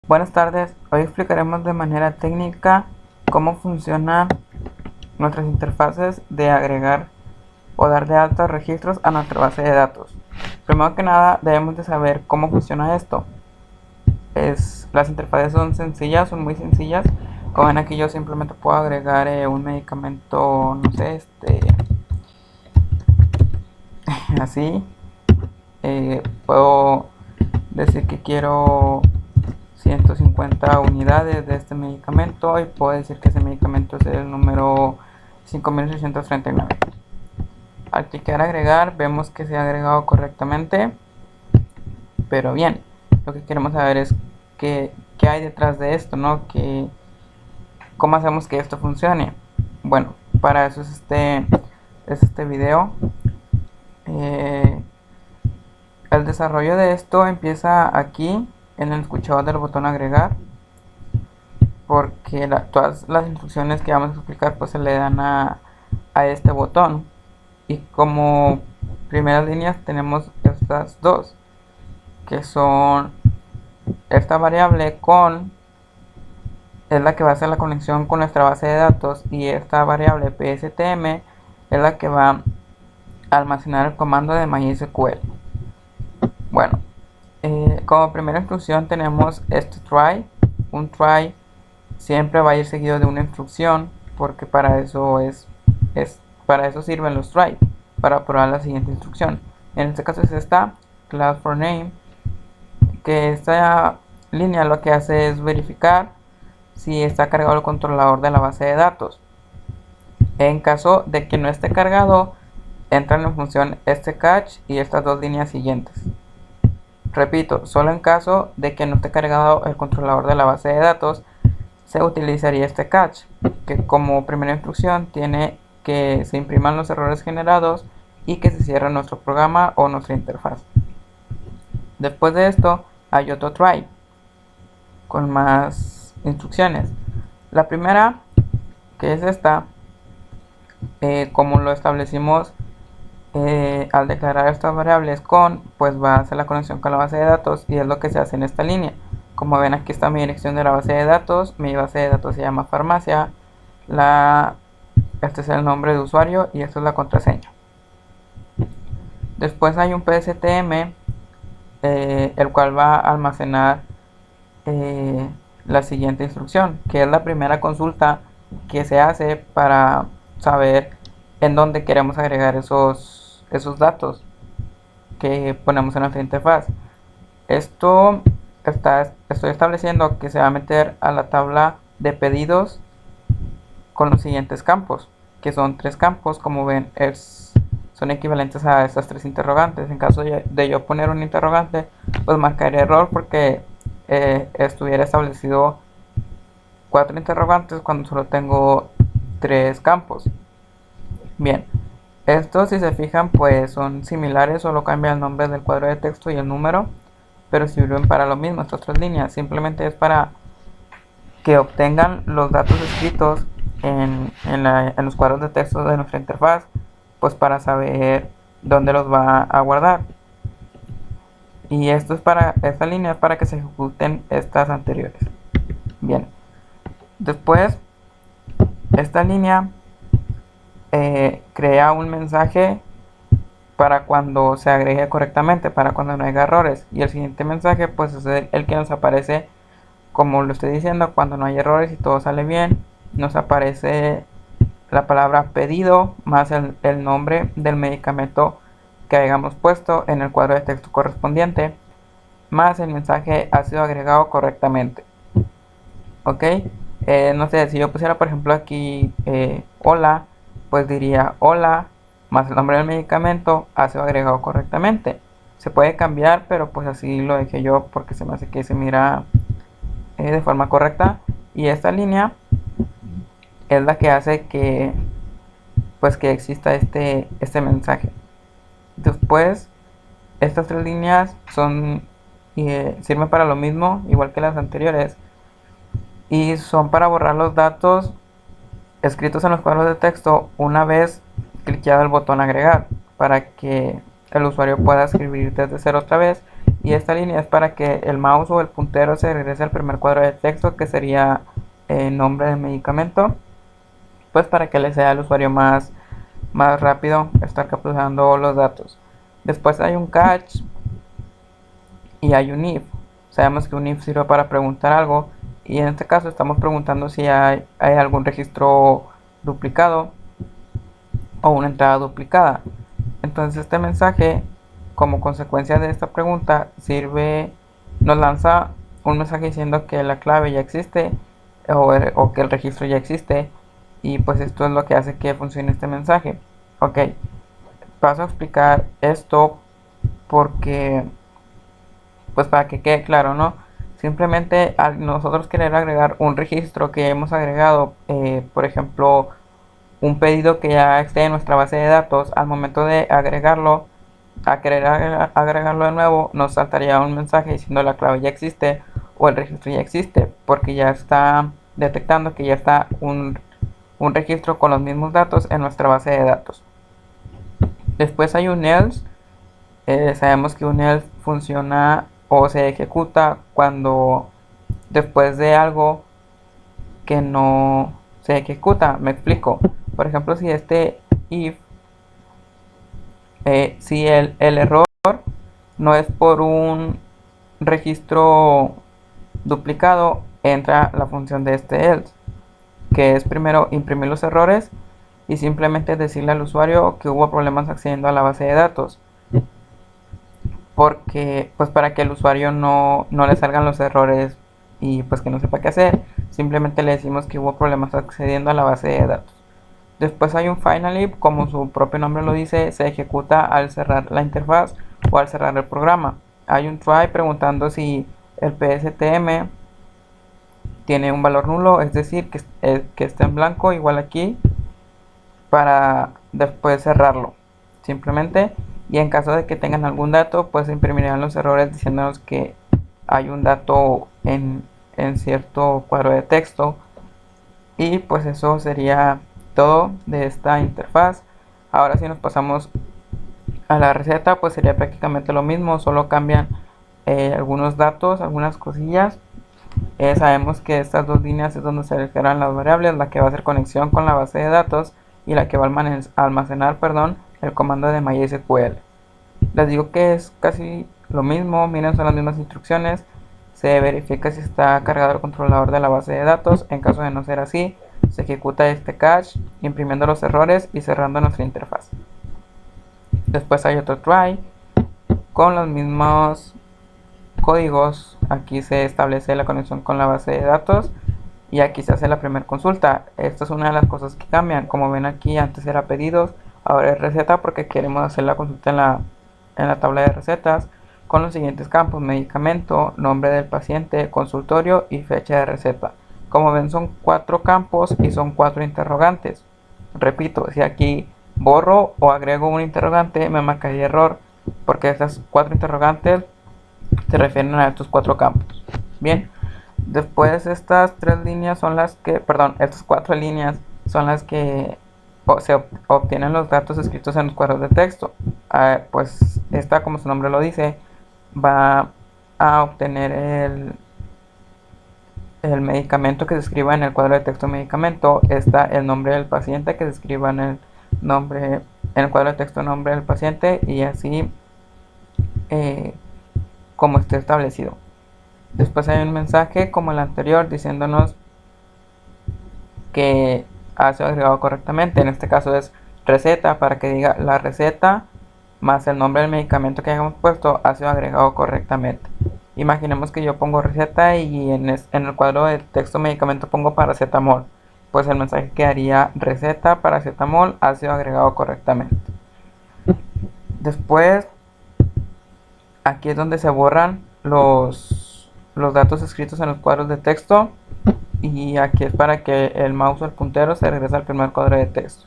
Buenas tardes, hoy explicaremos de manera técnica cómo funcionan nuestras interfaces de agregar o dar de alta registros a nuestra base de datos. Primero que nada debemos de saber cómo funciona esto. Las interfaces son sencillas, son muy sencillas. Como ven aquí yo simplemente puedo agregar un medicamento, no sé, así. Puedo decir que quiero 150 unidades de este medicamento y puedo decir que ese medicamento es el número 5639. Al clicar agregar vemos que se ha agregado correctamente, pero bien, lo que queremos saber es qué hay detrás de esto, ¿no? ¿Cómo hacemos que esto funcione? Bueno, para eso es este video. El desarrollo de esto empieza aquí en el escuchador del botón agregar, porque todas las instrucciones que vamos a explicar pues se le dan a este botón, y como primeras líneas tenemos estas dos, que son esta variable es la que va a hacer la conexión con nuestra base de datos, y esta variable pstm es la que va a almacenar el comando de MySQL. Bueno, como primera instrucción tenemos este try. Un try siempre va a ir seguido de una instrucción, porque para eso para eso sirven los try, para probar la siguiente instrucción. En este caso es esta class for name, que esta línea lo que hace es verificar si está cargado el controlador de la base de datos. En caso de que no esté cargado, entran en función este catch y estas dos líneas siguientes. Repito, solo en caso de que no esté cargado el controlador de la base de datos se utilizaría este catch, que como primera instrucción tiene que se impriman los errores generados y que se cierre nuestro programa o nuestra interfaz. Después de esto hay otro try con más instrucciones. La primera, que es esta, como lo establecimos al declarar estas variables pues va a hacer la conexión con la base de datos, y es lo que se hace en esta línea. Como ven, aquí está mi dirección de la base de datos. Mi base de datos se llama farmacia. Este es el nombre de usuario y esta es la contraseña. Después hay un pstm, el cual va a almacenar la siguiente instrucción, que es la primera consulta que se hace para saber en dónde queremos agregar esos datos que ponemos en nuestra interfaz. Estoy estableciendo que se va a meter a la tabla de pedidos con los siguientes campos, que son tres campos. Como ven, son equivalentes a estas tres interrogantes. En caso de yo poner un interrogante, pues marcaré error, porque estuviera establecido 4 interrogantes cuando solo tengo 3 campos. Bien, estos, si se fijan, pues son similares, solo cambia el nombre del cuadro de texto y el número, pero sirven para lo mismo. Estas tres líneas simplemente es para que obtengan los datos escritos en los cuadros de texto de nuestra interfaz, pues para saber dónde los va a guardar. Y esta línea es para que se ejecuten estas anteriores. Bien, después esta línea crea un mensaje para cuando se agregue correctamente, para cuando no haya errores, y el siguiente mensaje pues es el que nos aparece, como lo estoy diciendo, cuando no hay errores y todo sale bien. Nos aparece la palabra pedido más el nombre del medicamento que hayamos puesto en el cuadro de texto correspondiente, más el mensaje ha sido agregado correctamente. Ok, no sé, si yo pusiera por ejemplo aquí hola, pues diría hola más el nombre del medicamento ha sido agregado correctamente. Se puede cambiar, pero pues así lo dejé yo porque se me hace que se mira de forma correcta. Y esta línea es la que hace que pues que exista este mensaje. Después estas tres líneas sirven para lo mismo, igual que las anteriores, y son para borrar los datos escritos en los cuadros de texto una vez cliqueado el botón agregar, para que el usuario pueda escribir desde cero otra vez Y esta línea es para que el mouse o el puntero se regrese al primer cuadro de texto, que sería el nombre del medicamento, pues para que le sea al usuario más rápido estar capturando los datos. Después hay un catch y hay un if. Sabemos que un if sirve para preguntar algo, y en este caso estamos preguntando si hay algún registro duplicado o una entrada duplicada. Entonces este mensaje, como consecuencia de esta pregunta, nos lanza un mensaje diciendo que la clave ya existe, o que el registro ya existe, y pues esto es lo que hace que funcione este mensaje. Ok, paso a explicar esto porque, pues para que quede claro, ¿no? Simplemente al nosotros querer agregar un registro que hemos agregado, por ejemplo, un pedido que ya esté en nuestra base de datos, al momento de agregarlo, a querer agregarlo de nuevo, nos saltaría un mensaje diciendo la clave ya existe o el registro ya existe, porque ya está detectando que ya está un registro con los mismos datos en nuestra base de datos. Después hay un else. Sabemos que un else funciona o se ejecuta cuando después de algo que no se ejecuta. Me explico. Por ejemplo, si este if, si el error no es por un registro duplicado, entra la función de este else, que es primero imprimir los errores y simplemente decirle al usuario que hubo problemas accediendo a la base de datos, porque pues para que el usuario no le salgan los errores y pues que no sepa qué hacer, simplemente le decimos que hubo problemas accediendo a la base de datos. Después hay un final if, como su propio nombre lo dice, se ejecuta al cerrar la interfaz o al cerrar el programa. Hay un try preguntando si el PSTM tiene un valor nulo, es decir, que esté en blanco, igual aquí, para después cerrarlo simplemente. Y en caso de que tengan algún dato, pues imprimirán los errores diciéndonos que hay un dato en cierto cuadro de texto. Y pues eso sería todo de esta interfaz. Ahora si nos pasamos a la receta, pues sería prácticamente lo mismo, solo cambian algunos datos, algunas cosillas. Sabemos que estas dos líneas es donde se refieren las variables, la que va a hacer conexión con la base de datos y la que va a almacenar, el comando de MySQL. Les digo que es casi lo mismo, miren, son las mismas instrucciones. Se verifica si está cargado el controlador de la base de datos. En caso de no ser así, se ejecuta este catch, imprimiendo los errores y cerrando nuestra interfaz. Después hay otro try con los mismos códigos. Aquí se establece la conexión con la base de datos y aquí se hace la primera consulta. Esta es una de las cosas que cambian. Como ven aquí, antes era pedidos, ahora es receta, porque queremos hacer la consulta en la tabla de recetas con los siguientes campos: medicamento, nombre del paciente, consultorio y fecha de receta. Como ven, son 4 campos y son 4 interrogantes. Repito, si aquí borro o agrego un interrogante, me marcaría error, porque estas 4 interrogantes se refieren a estos 4 campos. Bien, después estas 3 líneas son las que, perdón, estas 4 líneas son las que se obtienen los datos escritos en los cuadros de texto. Pues esta, como su nombre lo dice, va a obtener el medicamento que se escriba en el cuadro de texto medicamento. Está el nombre del paciente que se escriba en el cuadro de texto nombre del paciente, y así como esté establecido. Después hay un mensaje como el anterior diciéndonos que ha sido agregado correctamente. En este caso es receta, para que diga la receta más el nombre del medicamento que hayamos puesto ha sido agregado correctamente. Imaginemos que yo pongo receta y en el cuadro de texto medicamento pongo paracetamol. Pues el mensaje quedaría: receta paracetamol ha sido agregado correctamente. Después, aquí es donde se borran los datos escritos en los cuadros de texto, y aquí es para que el mouse o el puntero se regrese al primer cuadro de texto.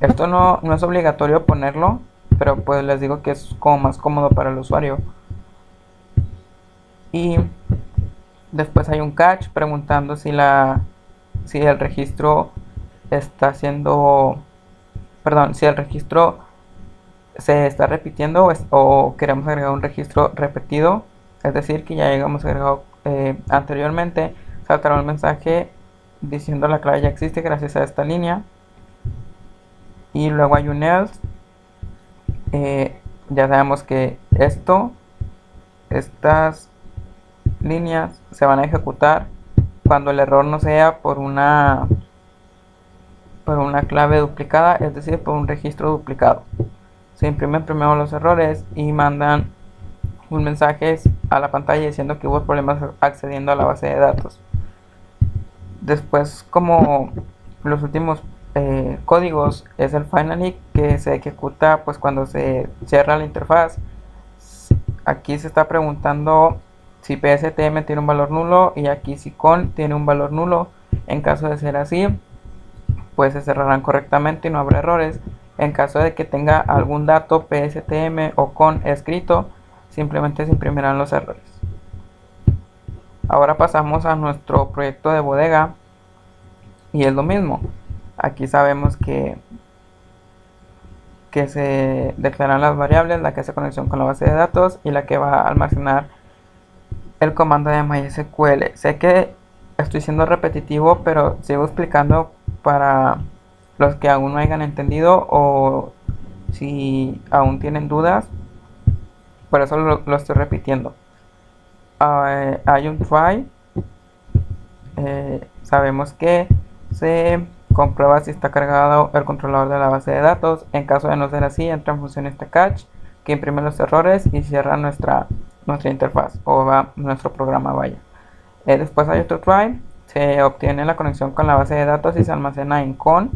Esto no es obligatorio ponerlo, pero pues les digo que es como más cómodo para el usuario. Y después hay un catch preguntando si el registro está siendo, perdón, si el registro se está repitiendo o queremos agregar un registro repetido, es decir, que ya hayamos agregado anteriormente, saltará un mensaje diciendo la clave ya existe gracias a esta línea. Y luego hay un else. Ya sabemos que estas líneas se van a ejecutar cuando el error no sea por una clave duplicada, es decir, por un registro duplicado. Se imprimen primero los errores y mandan un mensaje a la pantalla diciendo que hubo problemas accediendo a la base de datos. Después, como los últimos códigos, es el finally, que se ejecuta pues cuando se cierra la interfaz. Aquí se está preguntando si PSTM tiene un valor nulo y aquí si con tiene un valor nulo. En caso de ser así, pues se cerrarán correctamente y no habrá errores. En caso de que tenga algún dato PSTM o con escrito, simplemente se imprimirán los errores. Ahora pasamos a nuestro proyecto de bodega y es lo mismo. Aquí sabemos que se declaran las variables, la que hace conexión con la base de datos y la que va a almacenar el comando de MySQL. Sé que estoy siendo repetitivo, pero sigo explicando para los que aún no hayan entendido o si aún tienen dudas. Por eso lo estoy repitiendo. Hay un try. Sabemos que se comprueba si está cargado el controlador de la base de datos. En caso de no ser así, entra en función este catch que imprime los errores y cierra nuestra interfaz o nuestro programa, vaya. Después hay otro try. Se obtiene la conexión con la base de datos y se almacena en con.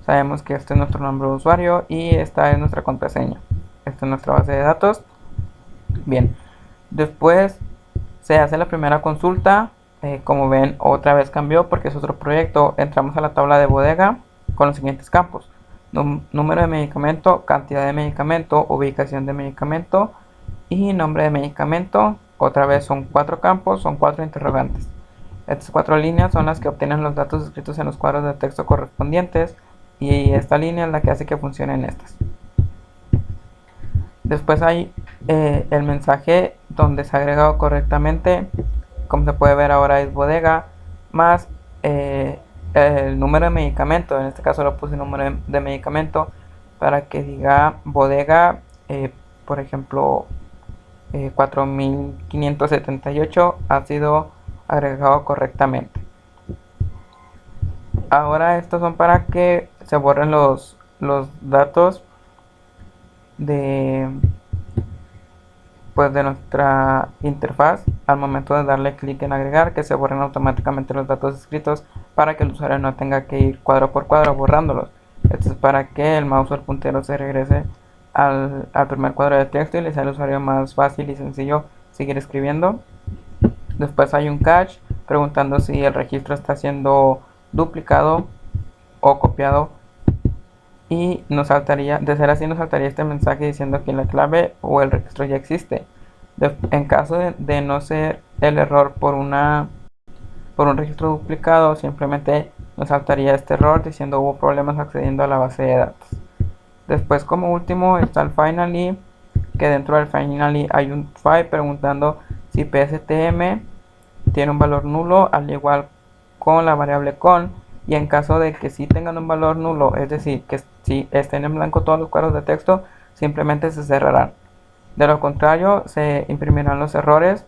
Sabemos que este es nuestro nombre de usuario y esta es nuestra contraseña. Esta es nuestra base de datos. Bien, después se hace la primera consulta. Como ven, otra vez cambió porque es otro proyecto. Entramos a la tabla de bodega con los siguientes campos: número de medicamento, cantidad de medicamento, ubicación de medicamento y nombre de medicamento. Otra vez son 4 campos, son 4 interrogantes. Estas 4 líneas son las que obtienen los datos escritos en los cuadros de texto correspondientes y esta línea es la que hace que funcionen estas. Después hay el mensaje donde se ha agregado correctamente. Como se puede ver ahora es bodega más el número de medicamento. En este caso lo puse número de medicamento para que diga bodega, por ejemplo 4578 ha sido agregado correctamente. Ahora estos son para que se borren los datos de nuestra interfaz al momento de darle clic en agregar, que se borren automáticamente los datos escritos para que el usuario no tenga que ir cuadro por cuadro borrándolos. Esto es para que el mouse o el puntero se regrese al primer cuadro de texto y le sea al usuario más fácil y sencillo seguir escribiendo. Después hay un catch preguntando si el registro está siendo duplicado o copiado, y nos saltaría, de ser así, nos saltaría este mensaje diciendo que la clave o el registro ya existe. En caso de no ser el error por un registro duplicado, simplemente nos saltaría este error diciendo hubo problemas accediendo a la base de datos. Después, como último, está el finally, que dentro del finally hay un try preguntando si PSTM tiene un valor nulo, al igual con la variable con. Y en caso de que sí tengan un valor nulo, es decir, que si estén en blanco todos los cuadros de texto, simplemente se cerrarán. De lo contrario, se imprimirán los errores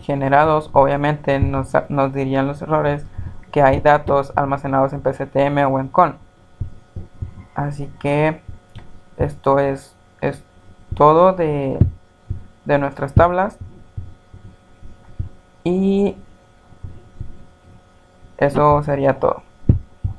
generados. Obviamente nos dirían los errores que hay datos almacenados en PSTM o en con. Así que esto es todo de nuestras tablas, y eso sería todo.